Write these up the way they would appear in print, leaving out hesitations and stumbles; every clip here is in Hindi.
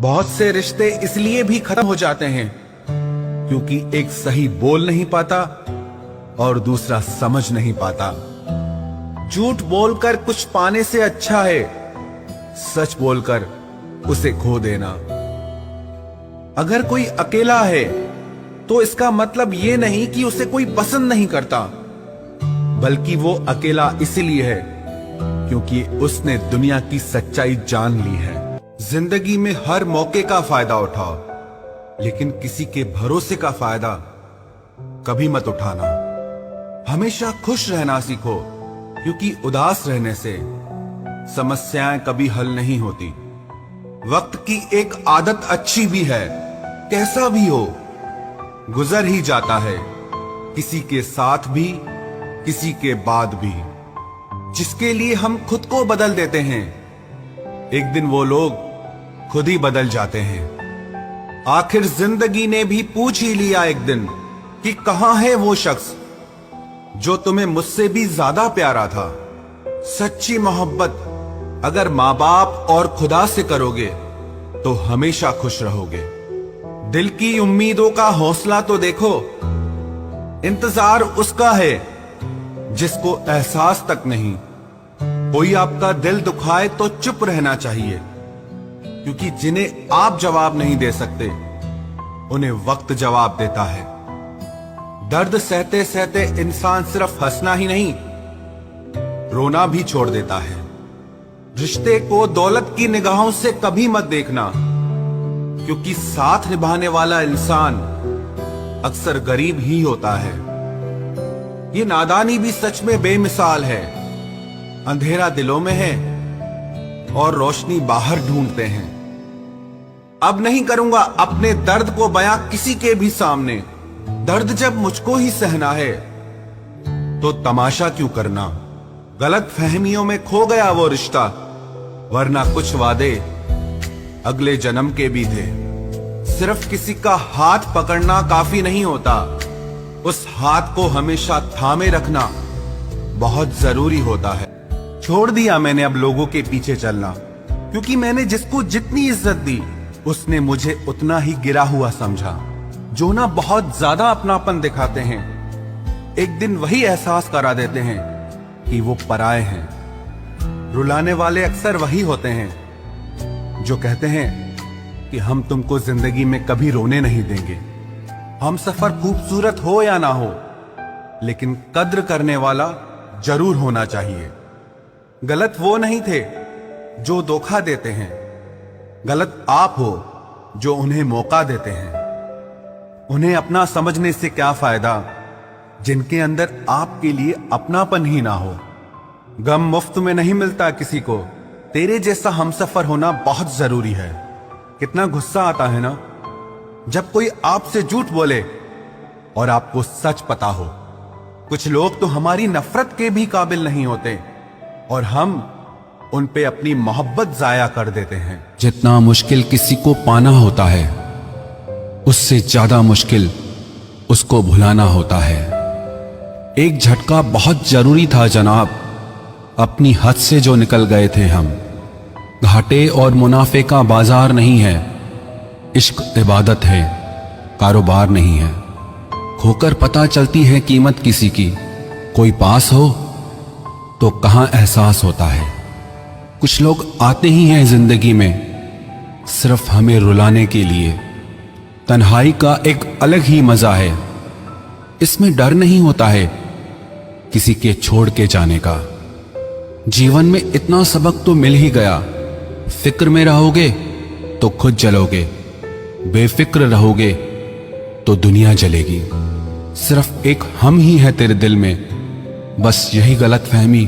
बहुत से रिश्ते इसलिए भी खत्म हो जाते हैं क्योंकि एक सही बोल नहीं पाता और दूसरा समझ नहीं पाता। झूठ बोलकर कुछ पाने से अच्छा है सच बोलकर उसे खो देना। अगर कोई अकेला है तो इसका मतलब ये नहीं कि उसे कोई पसंद नहीं करता, बल्कि वो अकेला इसलिए है क्योंकि उसने दुनिया की सच्चाई जान ली है। जिंदगी में हर मौके का फायदा उठाओ, लेकिन किसी के भरोसे का फायदा कभी मत उठाना। हमेशा खुश रहना सीखो, क्योंकि उदास रहने से समस्याएं कभी हल नहीं होती। वक्त की एक आदत अच्छी भी है, कैसा भी हो गुजर ही जाता है, किसी के साथ भी किसी के बाद भी। जिसके लिए हम खुद को बदल देते हैं, एक दिन वो लोग खुद ही बदल जाते हैं। आखिर जिंदगी ने भी पूछ ही लिया एक दिन कि कहां है वो शख्स जो तुम्हें मुझसे भी ज्यादा प्यारा था। सच्ची मोहब्बत अगर माँ बाप और खुदा से करोगे तो हमेशा खुश रहोगे। दिल की उम्मीदों का हौसला तो देखो, इंतजार उसका है जिसको एहसास तक नहीं। कोई आपका दिल दुखाए तो चुप रहना चाहिए, क्योंकि जिन्हें आप जवाब नहीं दे सकते उन्हें वक्त जवाब देता है। दर्द सहते सहते इंसान सिर्फ हंसना ही नहीं, रोना भी छोड़ देता है। रिश्ते को दौलत की निगाहों से कभी मत देखना, क्योंकि साथ निभाने वाला इंसान अक्सर गरीब ही होता है। ये नादानी भी सच में बेमिसाल है। अंधेरा दिलों में है और रोशनी बाहर ढूंढते हैं। अब नहीं करूंगा अपने दर्द को बयां किसी के भी सामने। दर्द जब मुझको ही सहना है तो तमाशा क्यों करना। गलत फहमियों में खो गया वो रिश्ता, वरना कुछ वादे अगले जन्म के भी थे। सिर्फ किसी का हाथ पकड़ना काफी नहीं होता, उस हाथ को हमेशा थामे रखना बहुत जरूरी होता है। छोड़ दिया मैंने अब लोगों के पीछे चलना, क्योंकि मैंने जिसको जितनी इज्जत दी उसने मुझे उतना ही गिरा हुआ समझा। जो ना बहुत ज्यादा अपनापन दिखाते हैं, एक दिन वही एहसास करा देते हैं कि वो पराए हैं। रुलाने वाले अक्सर वही होते हैं जो कहते हैं कि हम तुमको जिंदगी में कभी रोने नहीं देंगे। हम सफर खूबसूरत हो या ना हो, लेकिन कद्र करने वाला जरूर होना चाहिए। गलत वो नहीं थे जो धोखा देते हैं, गलत आप हो जो उन्हें मौका देते हैं। उन्हें अपना समझने से क्या फायदा जिनके अंदर आपके लिए अपनापन ही ना हो। गम मुफ्त में नहीं मिलता किसी को, तेरे जैसा हमसफर होना बहुत जरूरी है। कितना गुस्सा आता है ना जब कोई आपसे झूठ बोले और आपको सच पता हो। कुछ लोग तो हमारी नफरत के भी काबिल नहीं होते और हम उन पे अपनी मोहब्बत जाया कर देते हैं। जितना मुश्किल किसी को पाना होता है, उससे ज्यादा मुश्किल उसको भुलाना होता है। एक झटका बहुत जरूरी था जनाब, अपनी हद से जो निकल गए थे हम। घाटे और मुनाफे का बाजार नहीं है, इश्क इबादत है, कारोबार नहीं है। खोकर पता चलती है कीमत किसी की, कोई पास हो तो कहां एहसास होता है। कुछ लोग आते ही हैं जिंदगी में सिर्फ हमें रुलाने के लिए। तन्हाई का एक अलग ही मजा है, इसमें डर नहीं होता है किसी के छोड़ के जाने का। जीवन में इतना सबक तो मिल ही गया, फिक्र में रहोगे तो खुद जलोगे, बेफिक्र रहोगे तो दुनिया जलेगी। सिर्फ एक हम ही है तेरे दिल में, बस यही गलतफहमी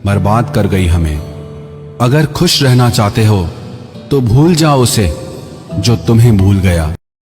बर्बाद कर गई हमें। अगर खुश रहना चाहते हो तो भूल जाओ उसे जो तुम्हें भूल गया।